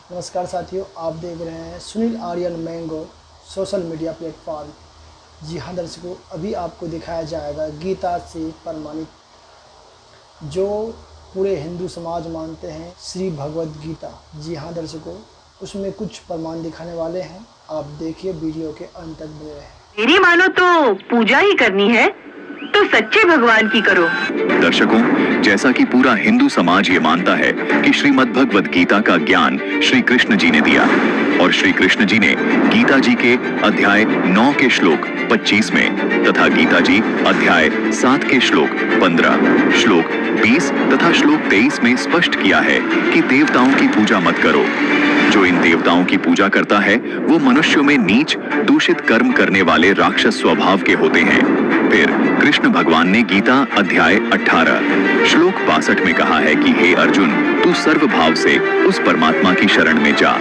नमस्कार साथियों, आप देख रहे हैं Sunil Aryan mango social media platform. जी हाँ दर्शकों, अभी आपको दिखाया जाएगा गीता से प्रमाणित जो पूरे हिंदू समाज मानते हैं श्री भगवद गीता। जी हाँ दर्शकों, उसमें कुछ प्रमाण दिखाने वाले हैं। आप देखिए, वीडियो के अंत तक बने रहें। मेरी मानो तो पूजा ही करनी है तो सच्चे भगवान की करो। दर्शकों, जैसा कि पूरा हिंदू समाज ये मानता है कि श्रीमद् भगवद गीता का ज्ञान श्री कृष्ण जी ने दिया और श्री कृष्ण जी ने गीता जी के अध्याय 9 के श्लोक 25 में तथा गीता जी अध्याय 7 के श्लोक 15, श्लोक 20 तथा श्लोक 23 में स्पष्ट किया है कि देवताओं की पूजा मत करो। जो इन देवताओं की पूजा करता है वो मनुष्यों में नीच दूषित कर्म करने वाले राक्षस स्वभाव के होते हैं। फिर कृष्ण भगवान ने गीता अध्याय 18 श्लोक 62 में कहा है कि हे अर्जुन, तू सर्व भाव से उस परमात्मा की शरण में जा।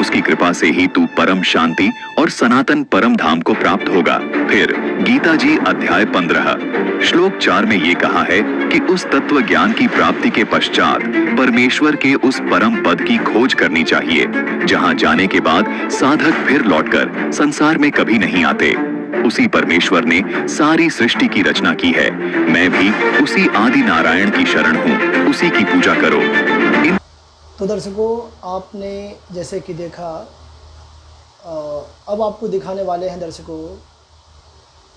उसकी कृपा से ही तू परम शांति और सनातन परम धाम को प्राप्त होगा। फिर गीता जी अध्याय 15 श्लोक 4 में ये कहा है कि उस तत्व ज्ञान की प्राप्ति के पश्चात परमेश्वर के उस परम पद की खोज करनी चाहिए, जहां जाने के बाद साधक फिर लौटकर संसार में कभी नहीं आते। उसी परमेश्वर ने सारी सृष्टि की रचना की है। मैं भी उसी आदि नारायण की शरण हूँ, उसी की पूजा करो। तो दर्शकों, आपने जैसे कि देखा, अब आपको दिखाने वाले हैं दर्शकों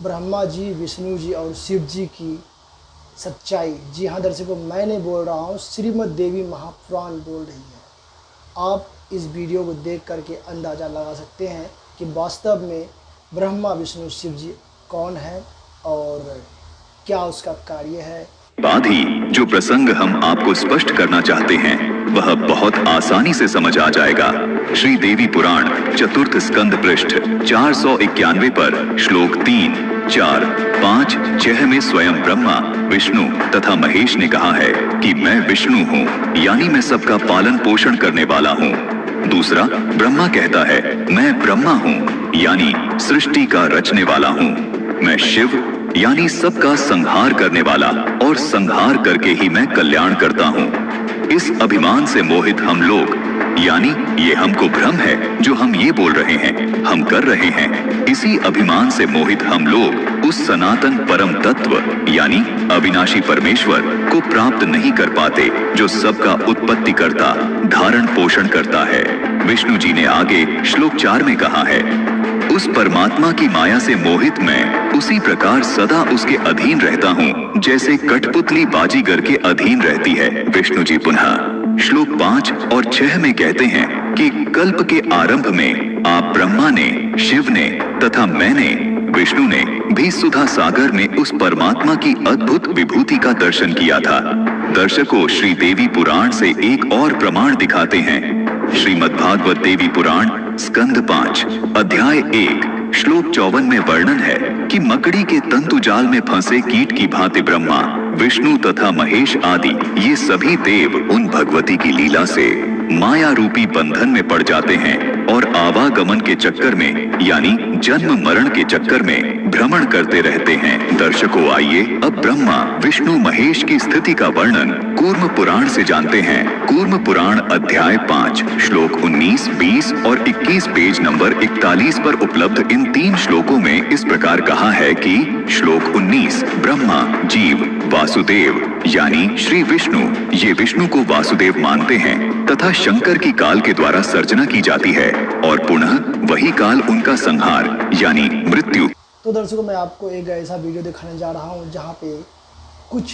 ब्रह्मा जी, विष्णु जी और शिव जी की सच्चाई। जी हाँ दर्शकों, मैं नहीं बोल रहा हूँ, श्रीमद् देवी महापुराण बोल रही है। आप इस वीडियो को देख करके अंदाज़ा लगा सकते हैं कि वास्तव में ब्रह्मा विष्णु शिव जी कौन है और क्या उसका कार्य है। बाद ही जो प्रसंग हम आपको स्पष्ट करना चाहते हैं वह बहुत आसानी से समझ आ जाएगा। श्री देवी पुराण चतुर्थ स्कंद पृष्ठ 491 पर श्लोक 3, 4, 5, 6 में स्वयं ब्रह्मा, विष्णु तथा महेश ने कहा है कि मैं विष्णु हूँ, यानी मैं सबका पालन पोषण करने वाला हूँ। दूसरा, ब्रह्मा कहता है मैं ब्रह्मा हूँ, यानी सृष्टि का रचने वाला हूँ। मैं शिव यानी सबका संहार करने वाला और संहार करके ही मैं कल्याण करता हूँ। इस अभिमान से मोहित हम लोग, यानी ये हमको भ्रम है जो हम ये बोल रहे हैं, हम कर रहे हैं। इसी अभिमान से मोहित हम लोग उस सनातन परम तत्व यानी अविनाशी परमेश्वर को प्राप्त नहीं कर पाते, जो सबका उत्पत्ति करता, धारण पोषण करता है। विष्णु जी ने आगे श्लोक 4 में कहा है, उस परमात्मा की माया से मोहित मैं उसी प्रकार सदा उसके अधीन रहता हूँ, जैसे कठपुतली बाजीगर के अधीन रहती है। विष्णु जी पुनः श्लोक 5 और 6 में कहते हैं कि कल्प के आरंभ में आप ब्रह्मा ने, शिव ने तथा मैंने, विष्णु ने भी सुधा सागर में उस परमात्मा की अद्भुत विभूति का दर्शन किया था। दर्शकों, श्री देवी पुराण से एक और प्रमाण दिखाते हैं। श्रीमद् भागवत देवी पुराण स्कंद 5 अध्याय 1 श्लोक 54 में वर्णन है कि मकड़ी के तंतु जाल में फंसे कीट की भांति ब्रह्मा, विष्णु तथा महेश आदि ये सभी देव उन भगवती की लीला से माया रूपी बंधन में पड़ जाते हैं और आवागमन के चक्कर में यानी जन्म मरण के चक्कर में भ्रमण करते रहते हैं। दर्शकों, आइए अब ब्रह्मा, विष्णु, महेश की स्थिति का वर्णन कूर्म पुराण से जानते हैं। कूर्म पुराण अध्याय 5 श्लोक 19, 20 और 21 पेज नंबर 41 पर उपलब्ध इन 3 श्लोकों में इस प्रकार कहा है कि श्लोक 19, ब्रह्मा, जीव, वासुदेव यानी श्री विष्णु, ये विष्णु को वासुदेव मानते हैं तथा शंकर की काल के द्वारा सर्जना की जाती है और पुनः वही काल उनका संहार यानी मृत्यु। तो दर्शकों, मैं आपको एक ऐसा वीडियो दिखाने जा रहा हूं जहां पे कुछ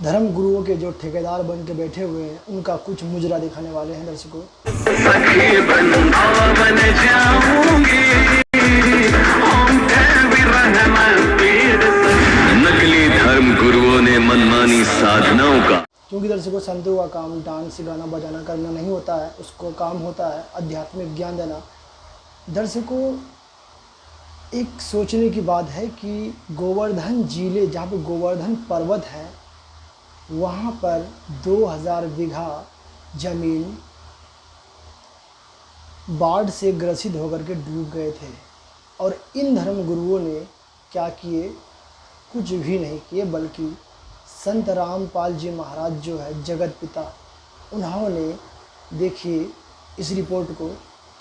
धर्म गुरुओं के जो ठेकेदार बन के बैठे हुए हैं उनका कुछ मुजरा दिखाने वाले हैं। दर्शकों, नकली धर्म गुरुओं ने मनमानी साधनाओं का, क्योंकि दर्शकों, संतों का काम डांस, गाना बजाना करना नहीं होता है, उसको काम होता है आध्यात्मिक ज्ञान देना। दर्शकों, एक सोचने की बात है कि गोवर्धन जिले, जहाँ पे गोवर्धन पर्वत है, वहाँ पर 2000 बीघा जमीन बाढ़ से ग्रसित होकर के डूब गए थे और इन धर्म गुरुओं ने क्या किए? कुछ भी नहीं किए, बल्कि संत रामपाल जी महाराज जो है जगत पिता, उन्होंने देखिए इस रिपोर्ट को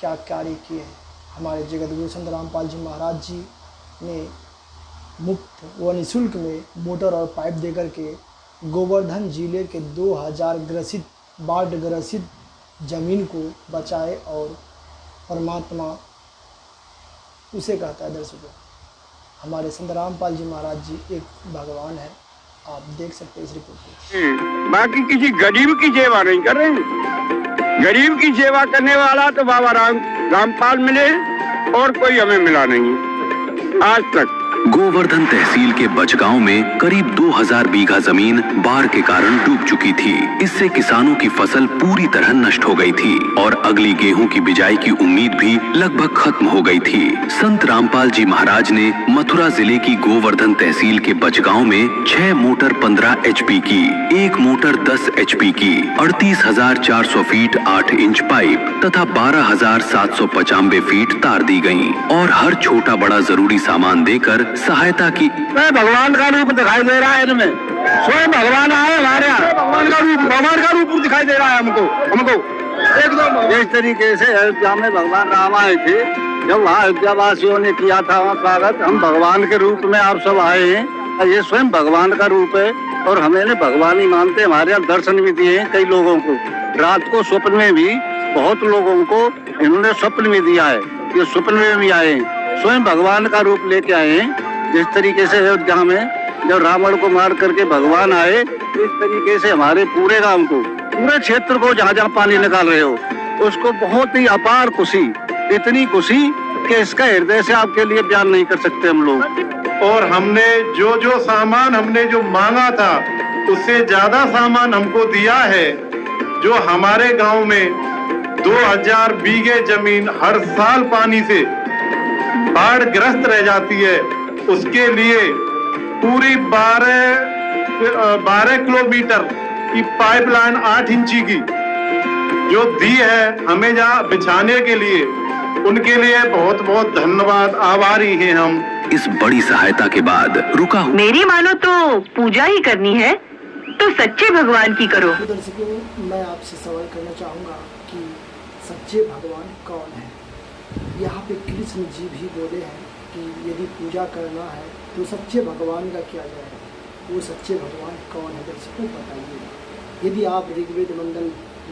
क्या कार्य किए हैं। हमारे जगतगुरु संत रामपाल जी महाराज जी ने मुफ्त व निःशुल्क में मोटर और पाइप देकर के गोवर्धन जिले के 2000 बाढ़ ग्रसित जमीन को बचाए और परमात्मा उसे कहता है। दर्शकों, हमारे संत रामपाल जी महाराज जी एक भगवान है। आप देख सकते हैं इस रिपोर्ट को। बाकी किसी गरीब की सेवा नहीं कर रहे हैं। गरीब की सेवा करने वाला तो बाबा रामपाल मिले और कोई हमें मिला नहीं आज तक। गोवर्धन तहसील के बचगांव में करीब 2000 बीघा जमीन बाढ़ के कारण डूब चुकी थी। इससे किसानों की फसल पूरी तरह नष्ट हो गई थी और अगली गेहूं की बिजाई की उम्मीद भी लगभग खत्म हो गई थी। संत रामपाल जी महाराज ने मथुरा जिले की गोवर्धन तहसील के बचगांव में 6 मोटर 15 HP की, 1 मोटर 10 HP की, 38,400 फीट 8 इंच पाइप तथा 12,795 फीट तार दी गयी और हर छोटा बड़ा जरूरी सामान देकर सहायता की। भगवान का रूप दिखाई दे रहा है इनमें। स्वयं भगवान आए हमारे यहाँ। भगवान का रूप दिखाई दे रहा है हमको एकदम। इस तरीके से अयोध्या में भगवान राम आए थे। जब वहाँ अयोध्या वासियों ने किया था वहाँ स्वागत, हम भगवान के रूप में आप सब आए हैं। ये स्वयं भगवान का रूप है और हमें भगवान ही मानते। हमारे यहाँ दर्शन भी दिए हैं कई लोगों को। रात को स्वप्न में भी बहुत लोगों को इन्होंने स्वप्न में दिया है। ये स्वप्न में भी आए हैं, स्वयं भगवान का रूप लेके आए हैं। जिस तरीके से अयोध्या में जब रावण को मार करके भगवान आए, इस तरीके से हमारे पूरे गांव को, पूरे क्षेत्र को जहाँ जहाँ पानी निकाल रहे हो, उसको बहुत ही अपार खुशी, इतनी खुशी कि इसका हृदय से आपके लिए बयान नहीं कर सकते हम लोग। और हमने जो सामान हमने जो मांगा था उससे ज्यादा सामान हमको दिया है। जो हमारे गांव में 2000 बीघे जमीन हर साल पानी से बाढ़ ग्रस्त रह जाती है, उसके लिए पूरी 12 किलोमीटर की पाइपलाइन 8 इंची की जो दी है हमें जहाँ बिछाने के लिए, उनके लिए बहुत बहुत धन्यवाद, आभारी हैं हम। इस बड़ी सहायता के बाद रुका हुआ मेरी मानो तो पूजा ही करनी है तो सच्चे भगवान की करो। तो दर्शकों, मैं आपसे सवाल करना चाहूँगा कि सच्चे भगवान कौन है। यहाँ पे कृष्ण जी भी बोले हैं कि यदि पूजा करना है तो सच्चे भगवान का किया जाए। वो सच्चे भगवान कौन है दर्शकों बताइए। यदि आप ऋग्वेद मंडल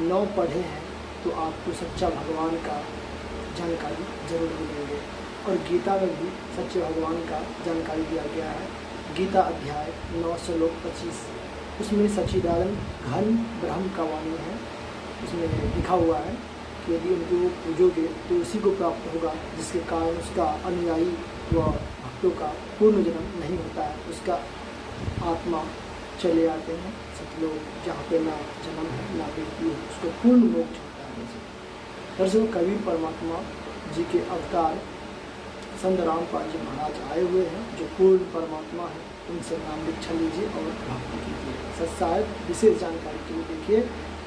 9 पढ़े हैं तो आपको सच्चा भगवान का जानकारी जरूर मिलेंगे। और गीता में भी सच्चे भगवान का जानकारी दिया गया है। गीता अध्याय 9 श्लोक 25, उसमें सच्चिदानंद घन ब्रह्म का वाणी है। उसमें लिखा हुआ है कि यदि उनको पूजोगे तो उसी को प्राप्त होगा जिसके कारण उसका अनुयायी व भक्तों का पूर्ण जन्म नहीं होता है। उसका आत्मा चले आते हैं सतलोक, जहाँ पे ना जन्म है ना मृत्यु है, उसको पूर्ण मोक्ष होता है। दर्शकों, कवि परमात्मा जी के अवतार संत रामपाल जी महाराज आए हुए हैं जो पूर्ण परमात्मा है। उनसे नाम दीक्षा लीजिए और भक्ति कीजिए। सत्सायक विशेष जानकारी के लिए देखिए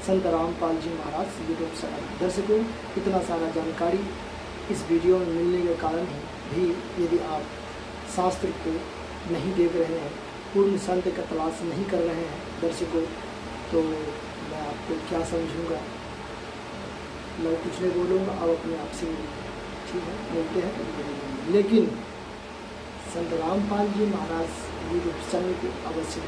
संत रामपाल जी महाराज यूट्यूब चैनल। दर्शकों, इतना सारा जानकारी इस वीडियो में मिलने के कारण भी यदि आप शास्त्र को नहीं देख रहे हैं, पूर्ण संत का तलाश नहीं कर रहे हैं दर्शकों, तो मैं आपको क्या समझूंगा। मैं कुछ नहीं बोलूँगा, अब अपने आप से ठीक है मिलते हैं। लेकिन संत रामपाल जी महाराज यूट्यूब चैनल को अवश्य